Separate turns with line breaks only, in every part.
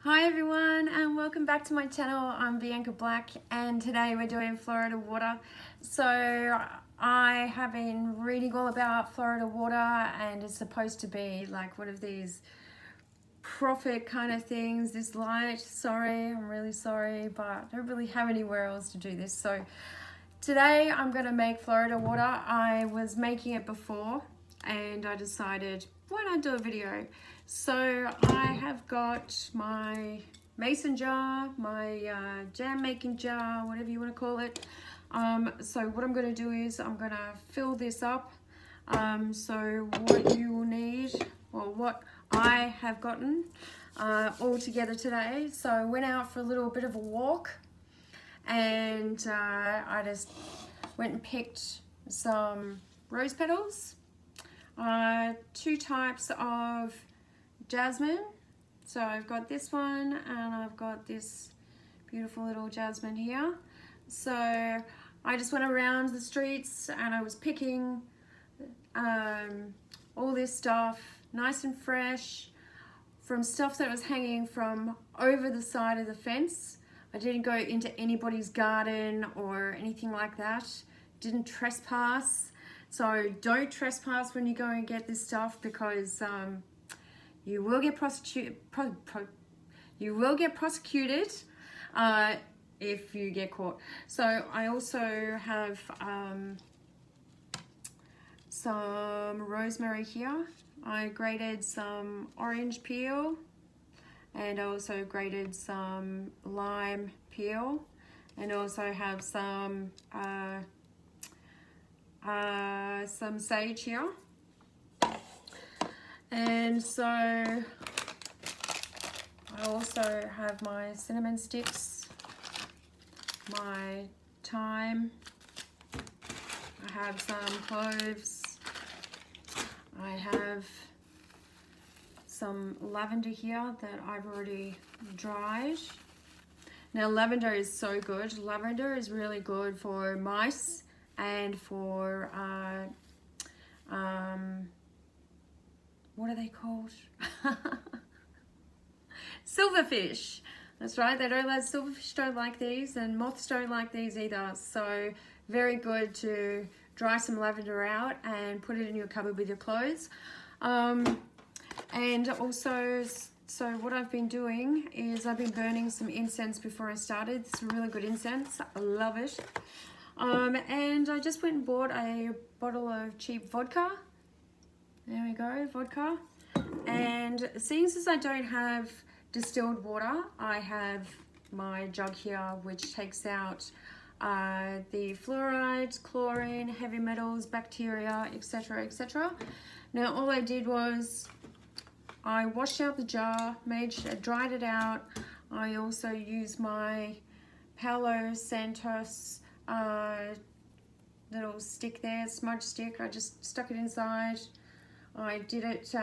Hi everyone and welcome back to my channel. I'm Bianca Black and today we're doing Florida water. So I have been reading all about Florida water and it's supposed to be like one of these profit kind of things, this light. Sorry, I'm really sorry, but I don't really have anywhere else to do this. So today I'm going to make Florida water. I was making it before and I decided why not do a video. So I have got my mason jar, my jam making jar, whatever you want to call it. So what I'm going to do is I'm going to fill this up. So what you will need, or what I have gotten all together today. So I went out for a little bit of a walk and I just went and picked some rose petals, two types of jasmine. So I've got this one and I've got this beautiful little jasmine here. So I just went around the streets and I was picking all this stuff nice and fresh from stuff that was hanging from over the side of the fence. I didn't go into anybody's garden or anything like that. Didn't trespass. So don't trespass when you go and get this stuff because you will get prosecuted if you get caught. So I also have some rosemary here. I grated some orange peel and I also grated some lime peel and also have some sage here. And so I also have my cinnamon sticks, my thyme, I have some cloves, I have some lavender here that I've already dried. Now lavender is so good. Lavender is really good for mice and for what are they called? Silverfish. That's right, they don't like, silverfish don't like these and moths don't like these either. So very good to dry some lavender out and put it in your cupboard with your clothes. And also, so what I've been doing is I've been burning some incense before I started. It's really good incense, I love it. And I just went and bought a bottle of cheap vodka. There we go, vodka. And seeing as I don't have distilled water, I have my jug here which takes out the fluoride, chlorine, heavy metals, bacteria, etc, etc. Now all I did was I washed out the jar, dried it out. I also used my Palo Santo little stick there, smudge stick. I just stuck it inside. I did it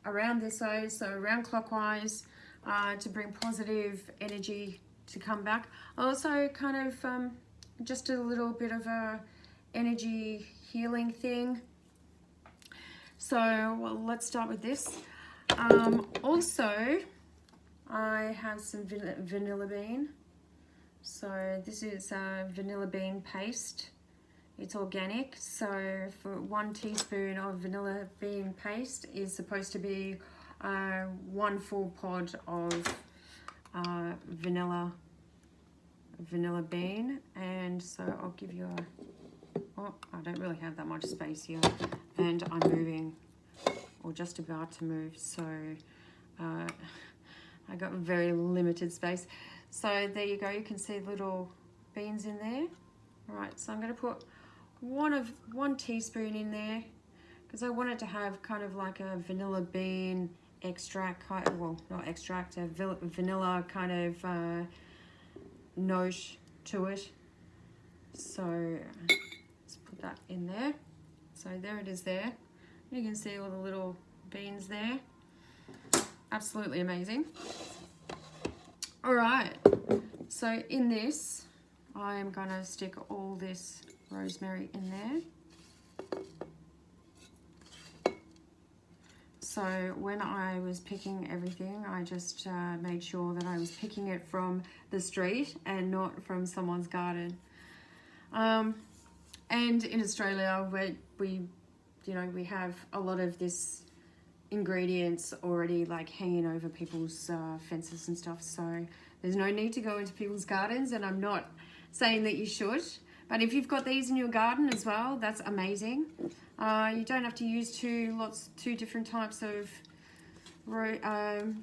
around this way, so around clockwise, to bring positive energy to come back. I also kind of just did a little bit of a energy healing thing. So well, let's start with this. Also, I have some vanilla bean. So this is vanilla bean paste. It's organic, so for 1 teaspoon of vanilla bean paste is supposed to be 1 full pod of vanilla bean. And so I'll give you oh, I don't really have that much space here and I'm moving or just about to move, so I got very limited space. So there you go, you can see little beans in there. All right, so I'm going to put 1 teaspoon in there because I want it to have kind of like a vanilla bean extract, well not extract, a vanilla kind of note to it. So let's put that in there. So there it is there. You can see all the little beans there. Absolutely amazing. All right, so in this I'm gonna stick all this rosemary in there. So when I was picking everything, I just made sure that I was picking it from the street and not from someone's garden. And in Australia, we have a lot of this ingredients already like hanging over people's fences and stuff. So there's no need to go into people's gardens, and I'm not saying that you should. But if you've got these in your garden as well, that's amazing. You don't have to use two different types of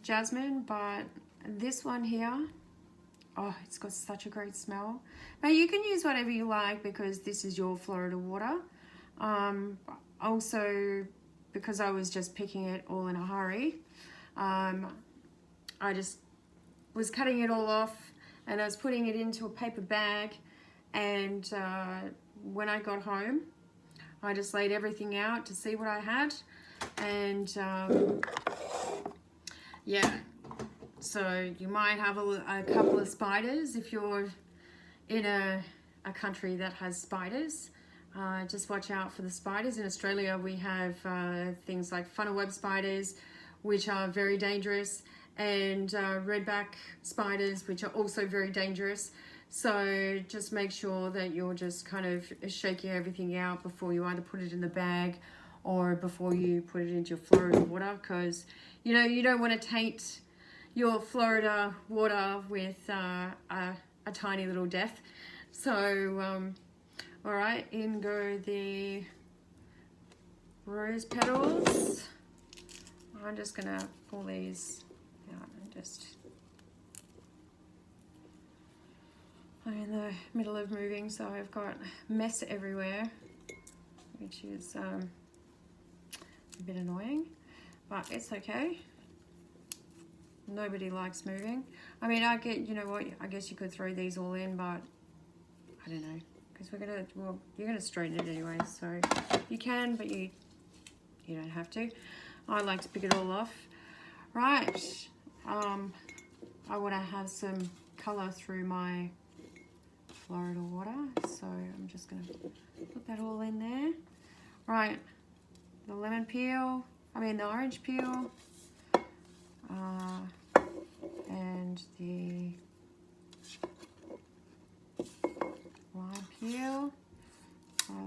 jasmine, but this one here, oh, it's got such a great smell. Now you can use whatever you like because this is your Florida water. Also, because I was just picking it all in a hurry, I just was cutting it all off and I was putting it into a paper bag, and when I got home I just laid everything out to see what I had, and yeah, so you might have a couple of spiders if you're in a country that has spiders. Just watch out for the spiders. In Australia we have things like funnel web spiders, which are very dangerous, and redback spiders, which are also very dangerous. So just make sure that you're just kind of shaking everything out before you either put it in the bag or before you put it into your Florida water, because you don't want to taint your Florida water with a tiny little death. So all right, in go the rose petals. I'm just gonna pull these out and just, I'm in the middle of moving, so I've got mess everywhere, which is a bit annoying, but it's okay. Nobody likes moving. I mean, I get, you know what, I guess you could throw these all in, but I don't know, because you're gonna straighten it anyway, so you can, but you don't have to. I like to pick it all off. Right, I want to have some color through my Florida water, so I'm just gonna put that all in there. Right, the lemon peel, the orange peel, and the lime peel.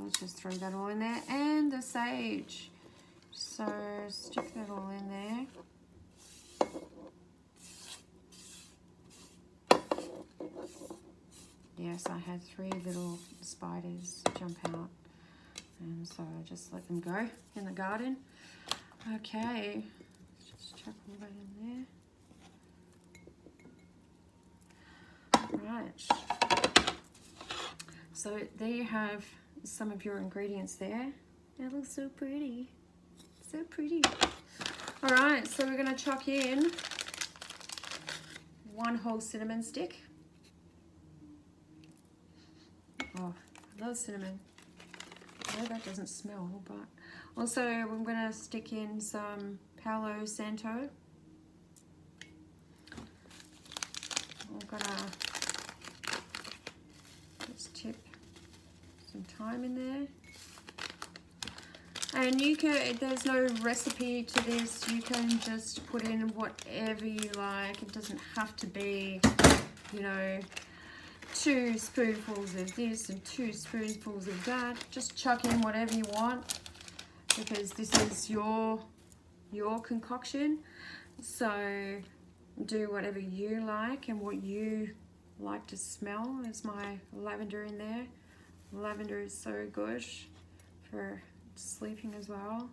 Let's just throw that all in there, and the sage. So stick that all in there. Yes, I had 3 little spiders jump out, and so I just let them go in the garden. Okay, just chuck all that in there. Right, so there you have some of your ingredients there. It looks so pretty, so pretty. All right, so we're gonna chuck in 1 whole cinnamon stick. Oh, I love cinnamon. I know that doesn't smell, but also I'm gonna stick in some Palo Santo. I'm gonna just tip some thyme in there. And you can, there's no recipe to this, you can just put in whatever you like. It doesn't have to be, 2 spoonfuls of this and 2 spoonfuls of that. Just chuck in whatever you want, because this is your concoction. So do whatever you like and what you like to smell. There's my lavender in there. Lavender is so good for sleeping as well.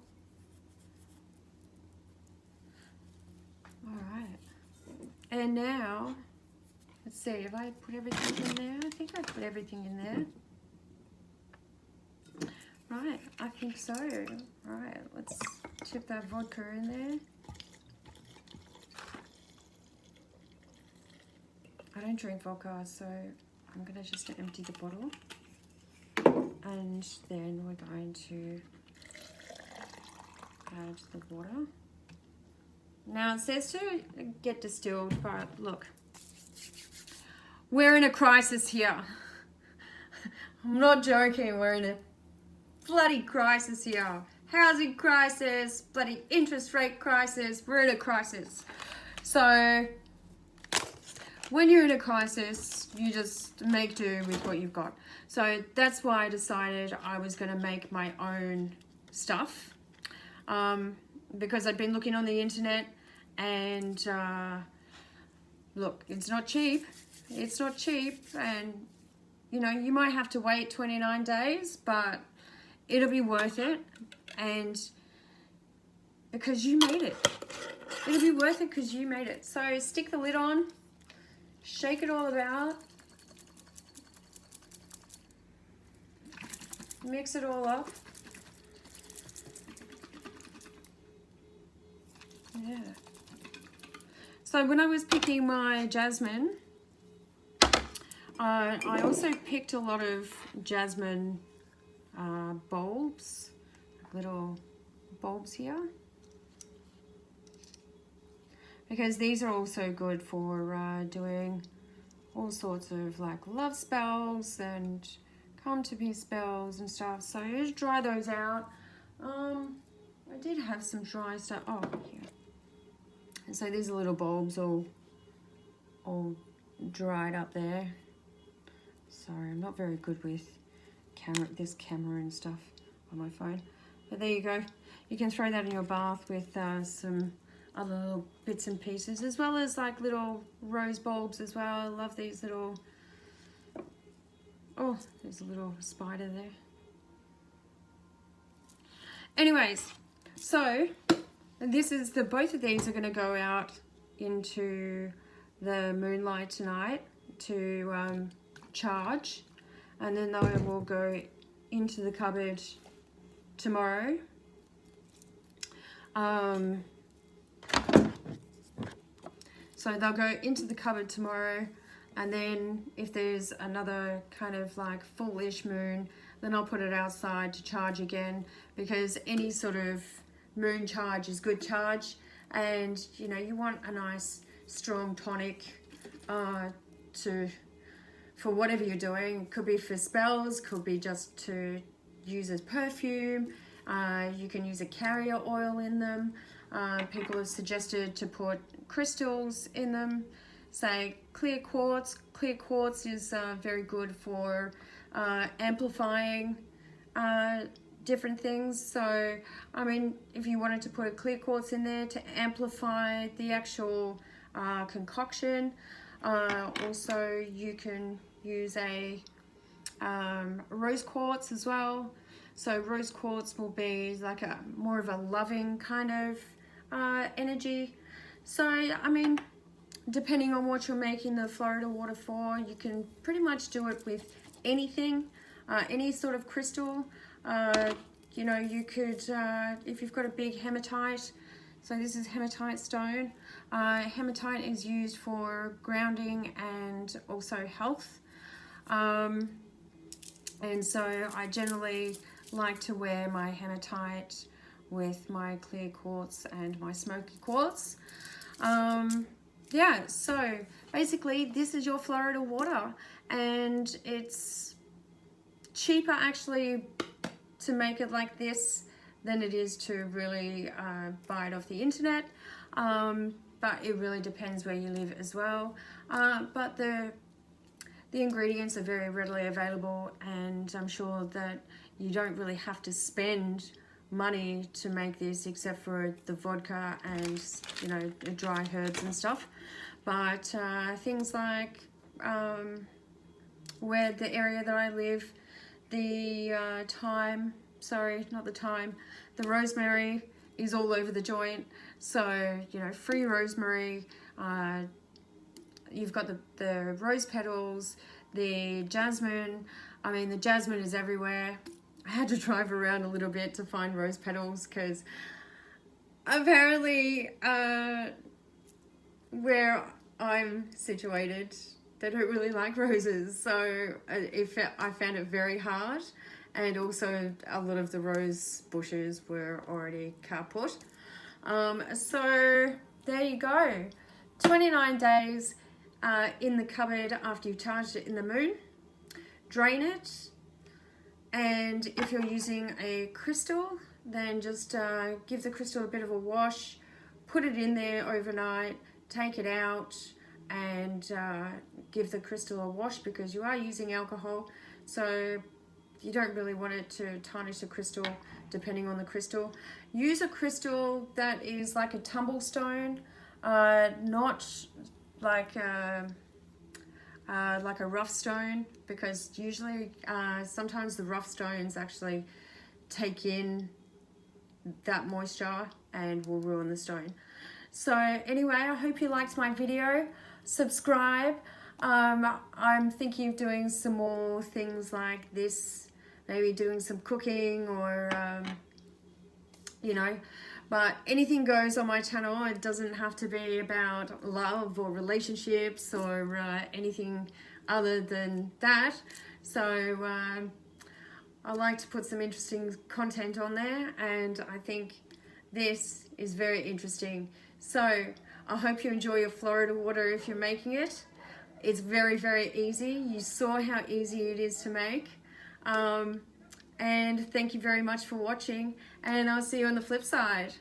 All right, and now let's see, have I put everything in there? I think I put everything in there. Right, I think so. All right, let's tip that vodka in there. I don't drink vodka, so I'm gonna just empty the bottle, and then we're going to add the water. Now it says to get distilled, but look, we're in a crisis here. I'm not joking, we're in a bloody crisis here. housing crisis, bloody interest rate crisis, we're in a crisis. So when you're in a crisis, you just make do with what you've got. So that's why I decided I was going to make my own stuff, because I'd been looking on the internet, and look, it's not cheap. It's not cheap, and you know, you might have to wait 29 days, but it'll be worth it, and because you made it. It'll be worth it because you made it. So stick the lid on, shake it all about, mix it all up. Yeah. So when I was picking my jasmine, I also picked a lot of jasmine bulbs, little bulbs here, because these are also good for doing all sorts of like love spells and come to me spells and stuff. So just dry those out. I did have some dry stuff. Oh, yeah. And so these are little bulbs all dried up there. Sorry, I'm not very good with this camera and stuff on my phone. But there you go. You can throw that in your bath with some other little bits and pieces, as well as like little rose bulbs as well. I love these little... Oh, there's a little spider there. Anyways, so this is both of these are going to go out into the moonlight tonight to charge, and then they will go into the cupboard tomorrow. So they'll go into the cupboard tomorrow, and then if there's another kind of like full-ish moon, then I'll put it outside to charge again, because any sort of moon charge is good charge, and you know, you want a nice strong tonic for whatever you're doing. It could be for spells, could be just to use as perfume. You can use a carrier oil in them. People have suggested to put crystals in them, say clear quartz. Clear quartz is very good for amplifying different things. So I mean, if you wanted to put a clear quartz in there to amplify the actual concoction, also you can use a rose quartz as well. So rose quartz will be like a more of a loving kind of energy. So I mean, depending on what you're making the Florida water for, you can pretty much do it with anything, any sort of crystal. You know, you could, if you've got a big hematite, so this is hematite stone. Hematite is used for grounding and also health. And so I generally like to wear my hematite with my clear quartz and my smoky quartz. Yeah, so basically this is your Florida water, and it's cheaper actually to make it like this than it is to really buy it off the internet, but it really depends where you live as well. But the ingredients are very readily available, and I'm sure that you don't really have to spend money to make this, except for the vodka and, you know, the dry herbs and stuff. But things like where the area that I live, the thyme, sorry, not the thyme, the rosemary is all over the joint. So, you know, free rosemary, you've got the rose petals, the jasmine. I mean, the jasmine is everywhere. I had to drive around a little bit to find rose petals, because apparently where I'm situated, they don't really like roses. So I found it very hard. And also a lot of the rose bushes were already kaput. So there you go. 29 days in the cupboard after you've charged it in the moon. Drain it. And if you're using a crystal, then just give the crystal a bit of a wash, put it in there overnight, take it out, and give the crystal a wash, because you are using alcohol, so you don't really want it to tarnish the crystal depending on the crystal. Use a crystal that is like a tumble stone, not like a rough stone, because usually sometimes the rough stones actually take in that moisture and will ruin the stone. So anyway, I hope you liked my video. Subscribe. I'm thinking of doing some more things like this, maybe doing some cooking, or you know, but anything goes on my channel. It doesn't have to be about love or relationships or anything other than that. So I like to put some interesting content on there, and I think this is very interesting. So I hope you enjoy your Florida water if you're making it. It's very, very easy. You saw how easy it is to make. And thank you very much for watching, and I'll see you on the flip side.